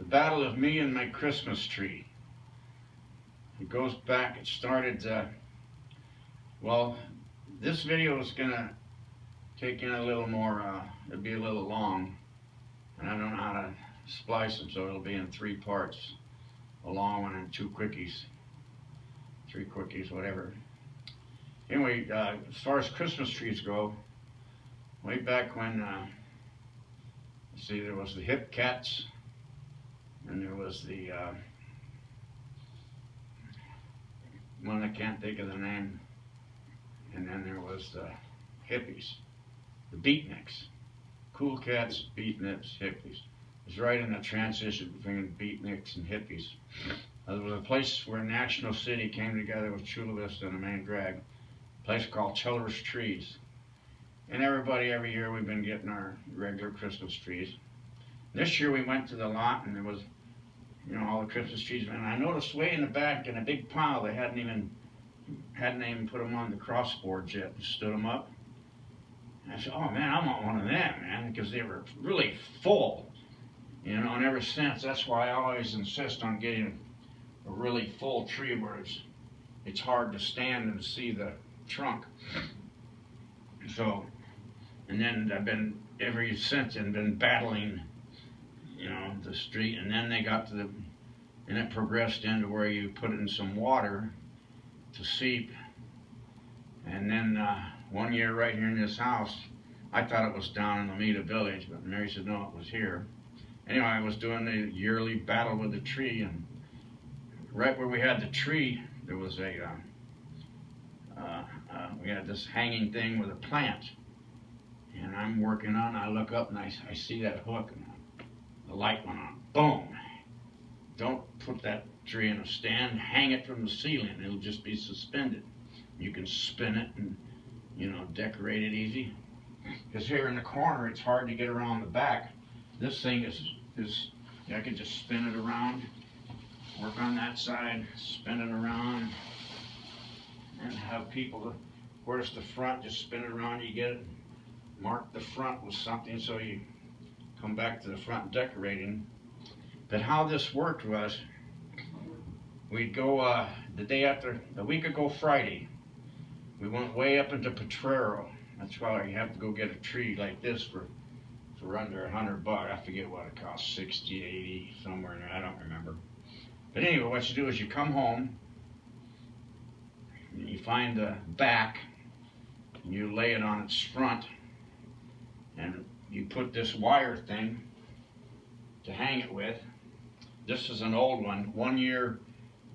battle of me and my Christmas tree. It goes back, it started, well, this video is going to take in a little more, it'll be a little long, and I don't know how to splice them, so it'll be in 3 parts, a long one and 2 quickies, 3 quickies, whatever. Anyway, as far as Christmas trees go, way back when, see, there was the Hip Cats, and there was the one I can't think of the name, and then there was the hippies, the beatniks. Cool Cats, beatniks, hippies. It was right in the transition between beatniks and hippies. There was a place where National City came together with Chula Vista and the main drag, a place called Childress Trees. And everybody, every year, we've been getting our regular Christmas trees. This year we went to the lot and there was, you know, all the Christmas trees. And I noticed way in the back in a big pile, they hadn't even put them on the crossboards yet, and stood them up. And I said, oh man, I want one of them, man, because they were really full. You know, and ever since, that's why I always insist on getting a really full tree where it's hard to stand and see the trunk. So, and then I've been, ever since, and been battling, you know, the street. And then they got to the, and it progressed into where you put it in some water to seep. And then one year right here in this house, I thought it was down in Lomita Village, but Mary said no, it was here. Anyway, I was doing the yearly battle with the tree, and right where we had the tree, there was a, we had this hanging thing with a plant. And I'm working on, I look up and I see that hook, and the light went on. Boom! Don't put that tree in a stand, hang it from the ceiling. It'll just be suspended. You can spin it and, you know, decorate it easy. Because here in the corner, it's hard to get around the back. This thing is I can just spin it around, work on that side, spin it around, and have people, where's the front, just spin it around, you get it, mark the front with something so you come back to the front decorating. But how this worked was, we'd go the week ago Friday, we went way up into Potrero. That's why you have to go get a tree like this for under $100. I forget what it costs, 60, 80, somewhere in there, I don't remember. But anyway, what you do is you come home, and you find the back, and you lay it on its front, and you put this wire thing to hang it with. This is an old one. One year,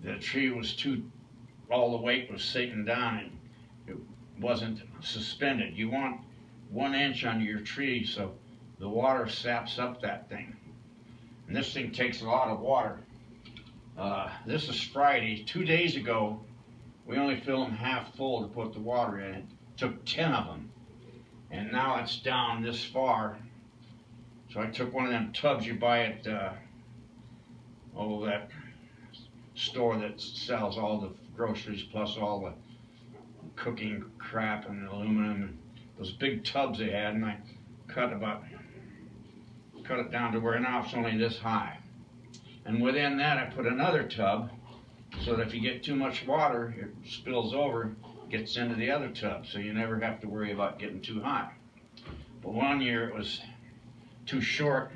the tree was all the weight was sinking down, and it wasn't suspended. You want 1 inch under your tree so the water saps up that thing. And this thing takes a lot of water. This is Friday. 2 days ago, we only filled them half full to put the water in. It took 10 of them. And now it's down this far. So I took one of them tubs you buy at that store that sells all the groceries plus all the cooking crap and aluminum. Those big tubs they had, and I cut it down to where now it's only this high. And within that I put another tub so that if you get too much water, it spills over, gets into the other tub, so you never have to worry about getting too high. But one year it was too short.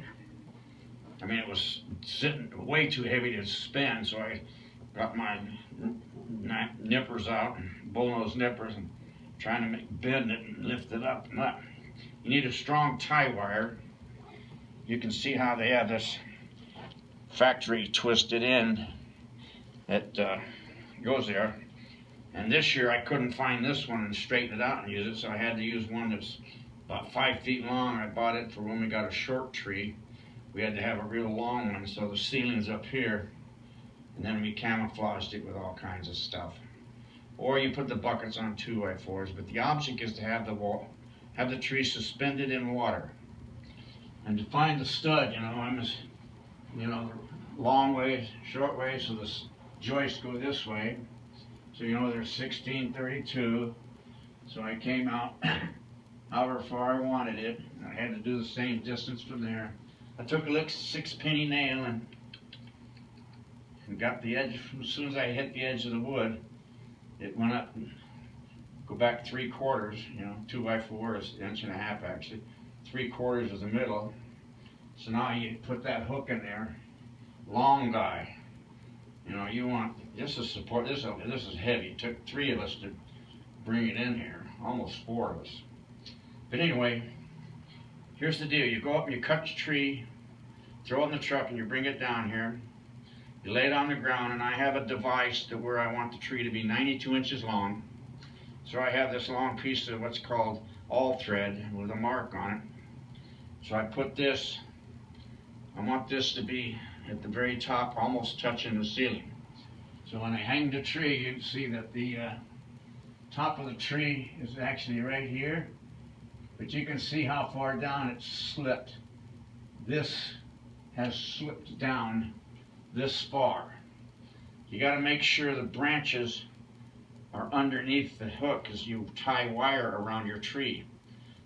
I mean, it was sitting way too heavy to spin, so I got my nippers out, bullnose nippers, and trying to bend it and lift it up. You need a strong tie wire. You can see how they have this factory twisted in that goes there. And this year I couldn't find this one and straighten it out and use it, so I had to use one that's about 5 feet long. I bought it for when we got a short tree. We had to have a real long one, so the ceiling's up here, and then we camouflaged it with all kinds of stuff. Or you put the buckets on 2x4s, but the object is to have the tree suspended in water. And to find the stud, you know, I'm just, you know, long way, short way, so the joists go this way. So you know there's 1632. So I came out however far I wanted it. I had to do the same distance from there. I took a 6-penny nail and and got the edge. As soon as I hit the edge of the wood, it went up, go back 3/4, 2x4 is 1.5 inches actually, 3/4 of the middle. So now you put that hook in there, long guy. You want, this is support, this is heavy. It took 3 of us to bring it in here, almost 4 of us. But anyway, here's the deal. You go up and you cut the tree, throw it in the truck, and you bring it down here. You lay it on the ground, and I have a device to where I want the tree to be 92 inches long. So I have this long piece of what's called all thread with a mark on it. So I put this, I want this to be at the very top, almost touching the ceiling. So when I hang the tree, you can see that the top of the tree is actually right here, but you can see how far down it's slipped. This has slipped down this far. You got to make sure the branches are underneath the hook as you tie wire around your tree.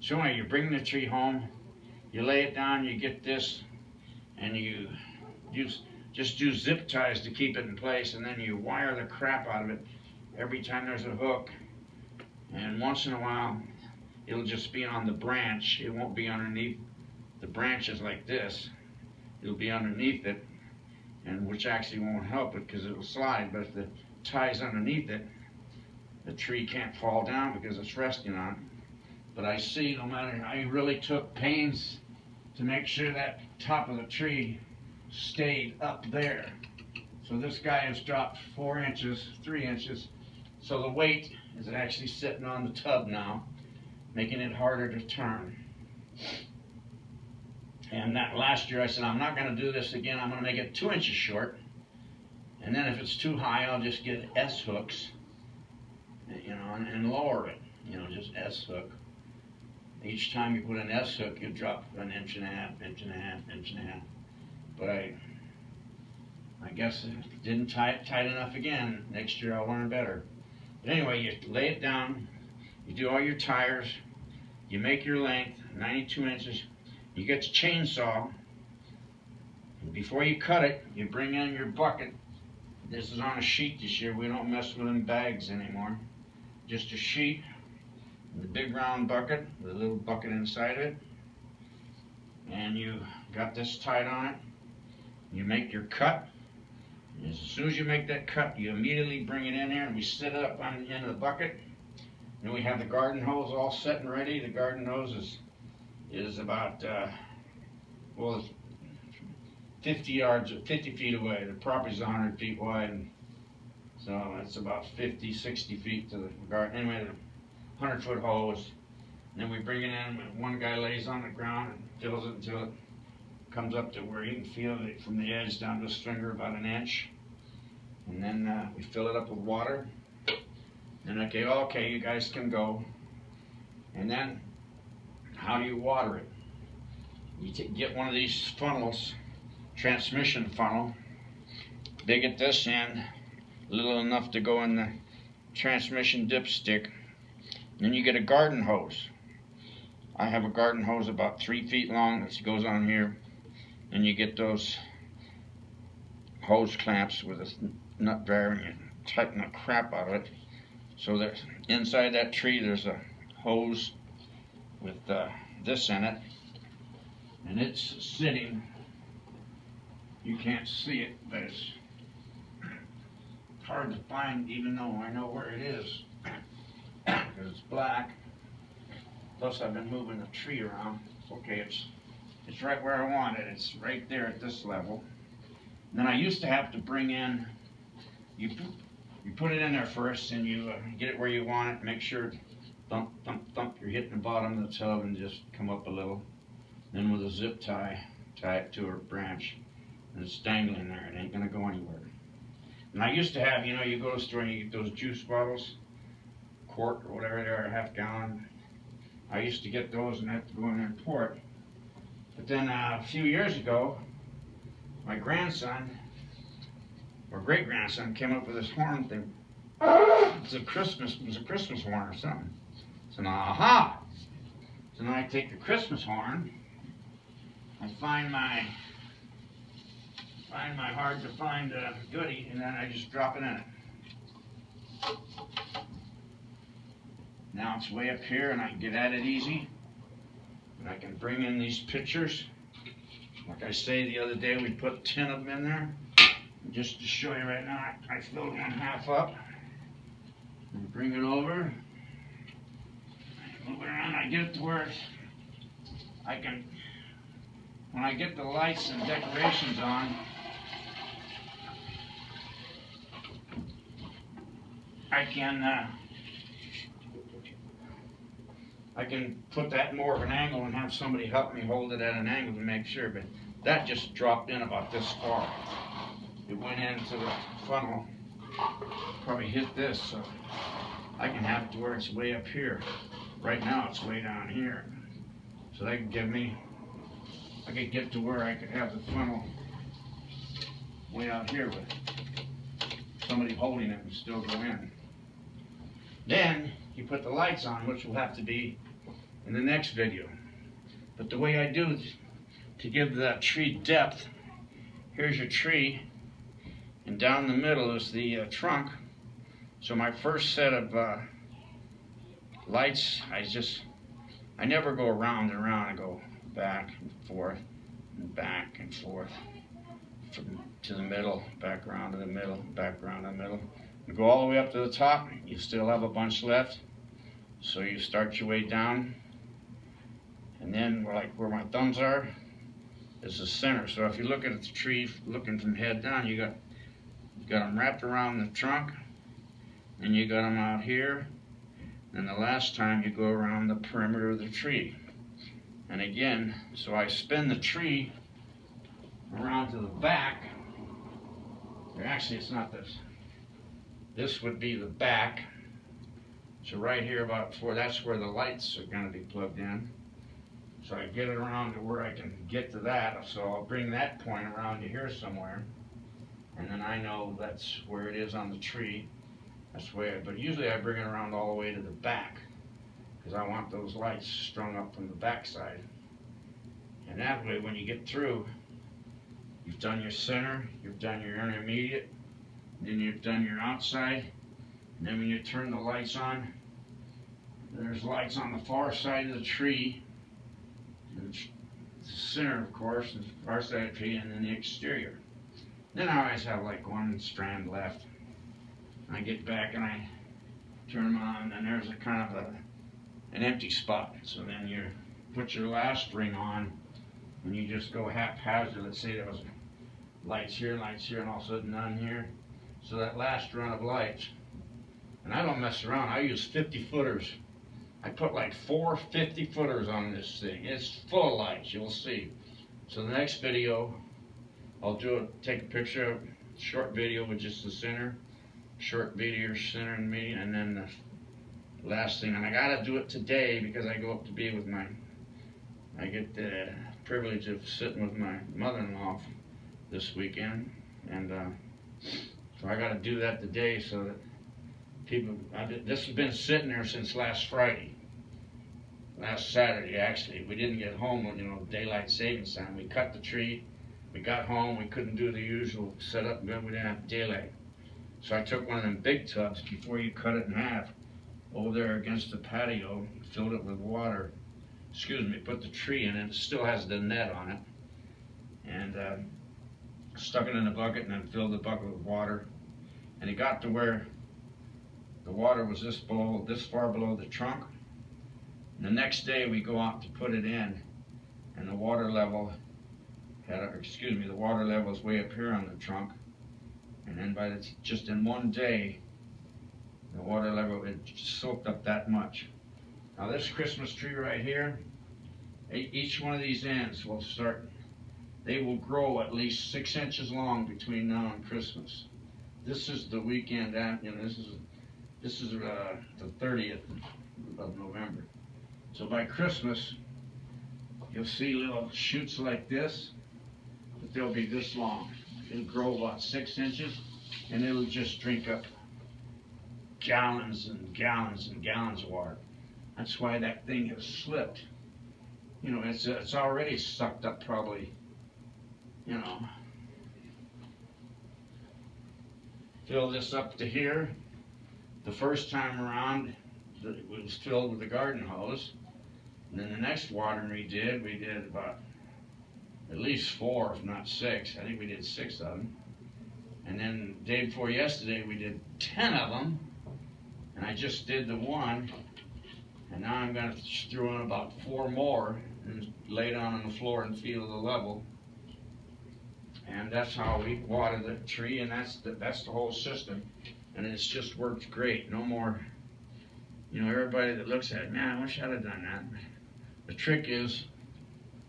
So anyway, you bring the tree home, you lay it down, you get this, and you just do zip ties to keep it in place, and then you wire the crap out of it every time there's a hook. And once in a while, it'll just be on the branch. It won't be underneath the branches like this. It'll be underneath it, and which actually won't help it because it'll slide. But if the tie's underneath it, the tree can't fall down because it's resting on it. But I see, no matter, I really took pains to make sure that top of the tree stayed up there. So this guy has dropped 4 inches, 3 inches. So the weight is actually sitting on the tub now, making it harder to turn. And that last year I said, I'm not going to do this again. I'm going to make it 2 inches short. And then if it's too high, I'll just get S hooks, and lower it, just S hook. Each time you put an S hook, you drop 1.5 inches, 1.5 inches. But I guess it didn't tie it tight enough again. Next year I'll learn better. But anyway, you lay it down, you do all your tires, you make your length, 92 inches, you get the chainsaw, and before you cut it, you bring in your bucket. This is on a sheet this year. We don't mess with them bags anymore. Just a sheet, the big round bucket, with a little bucket inside it, and you got this tied on it. You make your cut. As soon as you make that cut, you immediately bring it in here, and we set it up on the end of the bucket. Then we have the garden hose all set and ready. The garden hose is about 50 feet away. The property's 100 feet wide, and so it's about 50, 60 feet to the garden. Anyway, the 100-foot hose. And then we bring it in, and one guy lays on the ground and fills it until it comes up to where you can feel it from the edge down to the stringer about 1 inch. And then we fill it up with water. And okay, you guys can go. And then, how do you water it? You get one of these funnels, transmission funnel, big at this end, little enough to go in the transmission dipstick. Then you get a garden hose. I have a garden hose about 3 feet long that goes on here. And you get those hose clamps with a nut dryer, and you tighten the crap out of it. So that inside that tree there's a hose with this in it, and it's sitting, you can't see it, but it's hard to find even though I know where it is because it's black. Plus I've been moving the tree around. Okay, it's right where I want it. It's right there at this level. And then I used to have to bring in, you put it in there first, and you get it where you want it. Make sure, thump, thump, thump, you're hitting the bottom of the tub and just come up a little. Then with a zip tie, tie it to a branch, and it's dangling there. It ain't gonna go anywhere. And I used to have, you go to the store and you get those juice bottles, quart or whatever they are, ½ gallon. I used to get those and have to go in there and pour it. But then a few years ago, my grandson, or great-grandson, came up with this horn thing. It was a Christmas horn or something. So now, aha! So now I take the Christmas horn, I find my find my hard to find goodie, and then I just drop it in it. Now it's way up here and I can get at it easy. And I can bring in these pitchers. Like I say, the other day we put 10 of them in there. And just to show you right now, I filled one half up. And bring it over. Move it around, I get it to where I can, when I get the lights and decorations on, I can put that more of an angle and have somebody help me hold it at an angle to make sure, but that just dropped in about this far. It went into the funnel, probably hit this, so I can have it to where it's way up here. Right now it's way down here. So that could give me, I could get to where I could have the funnel way out here with somebody holding it and still go in. Then you put the lights on, which will have to be in the next video. But the way I do to give that tree depth, here's your tree, and down the middle is the trunk. So my first set of lights, I never go around and around. I go back and forth and back and forth to the middle, back around to the middle, back around to the middle. You go all the way up to the top, you still have a bunch left. So you start your way down, and then like where my thumbs are is the center. So if you look at the tree looking from head down, you got them wrapped around the trunk, and you got them out here. And the last time you go around the perimeter of the tree. And again, so I spin the tree around to the back. Or actually, it's not this. This would be the back. So right here about before, that's where the lights are going to be plugged in. So I get it around to where I can get to that. So I'll bring that point around to here somewhere. And then I know that's where it is on the tree. That's the way, but usually I bring it around all the way to the back because I want those lights strung up from the back side. And that way, when you get through, you've done your center, you've done your intermediate, then you've done your outside, and then when you turn the lights on, there's lights on the far side of the tree, and the center, of course, and the far side of the tree, and then the exterior. Then I always have like one strand left. I get back and I turn them on, and there's a kind of an empty spot. So then you put your last ring on, and you just go haphazard. Let's say there was lights here, and all of a sudden none here. So that last run of lights, and I don't mess around. I use 50 footers. I put like 4 50 footers on this thing. It's full of lights, you'll see. So the next video, I'll take a picture of a short video with just the center. Short video, center and median, and then the last thing, and I gotta do it today because I go up to be with I get the privilege of sitting with my mother-in-law this weekend, and so I gotta do that today so that people, this has been sitting there since last Saturday actually. We didn't get home when, daylight savings time. We cut the tree, we got home, we couldn't do the usual setup, and then we didn't have daylight. So I took one of them big tubs before you cut it in half over there against the patio, filled it with water, put the tree in it, it still has the net on it, and stuck it in a bucket and then filled the bucket with water. And it got to where the water was this far below the trunk. And the next day we go out to put it in, and the water level the water level is way up here on the trunk. And then just in one day, the water level had soaked up that much. Now this Christmas tree right here, each one of these ends they will grow at least 6 inches long between now and Christmas. This is the weekend after, this is the 30th of November. So by Christmas, you'll see little shoots like this, but they'll be this long. It'll grow about 6 inches, and it'll just drink up gallons and gallons and gallons of water. That's why that thing has slipped. It's already sucked up probably, fill this up to here. The first time around, it was filled with the garden hose. And then the next watering we did about at least 4, if not 6. I think we did 6 of them. And then the day before yesterday, we did 10 of them. And I just did the one. And now I'm going to throw in about 4 more and lay down on the floor and feel the level. And that's how we water the tree, and that's the whole system. And it's just worked great. No more, everybody that looks at it, man, I wish I'd have done that. The trick is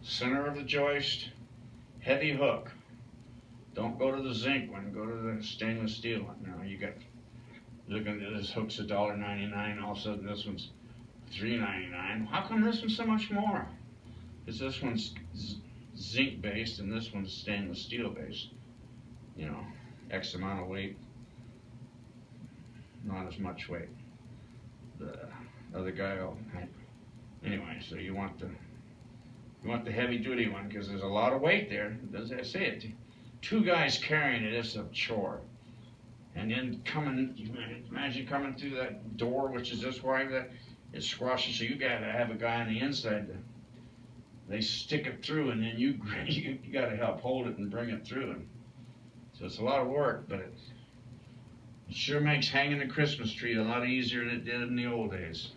center of the joist, heavy hook. Don't go to the zinc one, go to the stainless steel one. Now you got, looking at this hook's $1.99, all of a sudden this one's $3.99. How come this one's so much more? Because this one's zinc based and this one's stainless steel based. X amount of weight, not as much weight. The other guy will, anyway, so you want the heavy duty one because there's a lot of weight there. As I say it, 2 guys carrying it is a chore. And then imagine coming through that door, which is this wide, that it squashes. So you got to have a guy on the inside they stick it through, and then you got to help hold it and bring it through. And so it's a lot of work, but it sure makes hanging the Christmas tree a lot easier than it did in the old days.